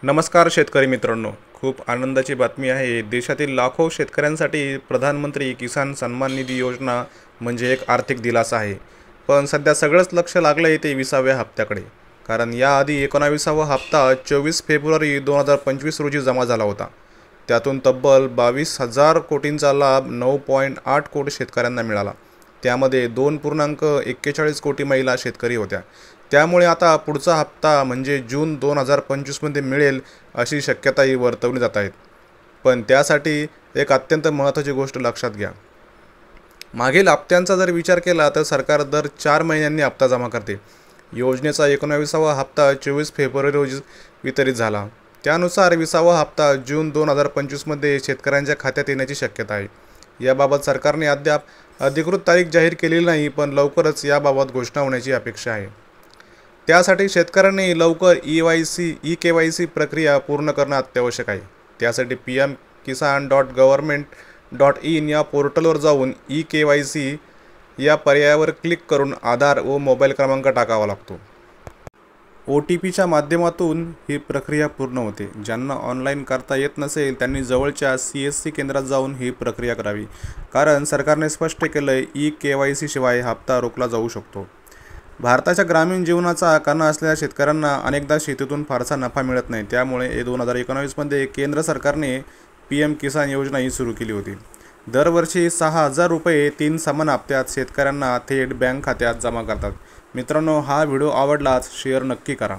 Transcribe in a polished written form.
नमस्कार शेतकरी मित्रांनो, खूप आनंदाची बातमी आहे। देशातील लाखो शेतकऱ्यांसाठी प्रधानमंत्री किसान सन्मान निधी योजना म्हणजे एक आर्थिक दिलासा आहे। पण सध्या सगळंच लक्ष लागलं आहे ते 20व्या हप्त्याकडे, कारण याआधी 19वा हप्ता 24 फेब्रुवारी 2025 रोजी जमा झाला होता। त्यातून तब्बल 22,000 कोटींचा लाभ 9.8 कोटी शेतकऱ्यांना मिळाला। त्यामध्ये 2.41 कोटी महिला शेतकरी होत्या। त्यामुळे आता पुढचा हप्ता म्हणजे जून 2025 मध्ये मिळेल अशी शक्यताही वर्तवली जात आहे। पण त्यासाठी एक अत्यंत महत्त्वाची गोष्ट लक्षात घ्या। मागील हप्त्यांचा जर विचार केला तर सरकार दर 4 महिन्यांनी हप्ता जमा करते। योजनेचा 19वा हप्ता 24 फेब्रुवारी रोजी वितरित झाला। त्यानुसार 20वा हप्ता जून 2025 मध्ये शेतकऱ्यांच्या खात्यात येण्याची शक्यता आहे। याबाबत सरकारने अद्याप अधिकृत तारीख जाहीर केलेली नाही, पण लवकरच याबाबत घोषणा होण्याची अपेक्षा आहे। त्यासाठी शेतकऱ्यांनी लवकर ई-KYC प्रक्रिया पूर्ण करणं अत्यावश्यक आहे। त्यासाठी pmkisan.government.in या पोर्टलवर जाऊन ई-KYC या पर्यायावर क्लिक करून आधार व मोबाईल क्रमांक टाकावा लागतो। OTPच्या माध्यमातून ही प्रक्रिया पूर्ण होते। ज्यांना ऑनलाईन करता येत नसेल त्यांनी जवळच्या CSC केंद्रात जाऊन ही प्रक्रिया करावी, कारण सरकारने स्पष्ट केलंय ई-KYC शिवाय हप्ता रोखला जाऊ शकतो। भारताच्या ग्रामीण जीवनाचा कणा असलेल्या शेतकऱ्यांना अनेकदा शेतीतून फारसा नफा मिळत नाही। त्यामुळे 2019 मध्ये केंद्र सरकारने PM किसान योजना ही सुरू केली होती। दरवर्षी 6,000 रुपये 3 समान हप्त्यात शेतकऱ्यांना थेट बँक खात्यात जमा करतात। मित्रांनो, हा व्हिडिओ आवडलाच शेअर नक्की करा।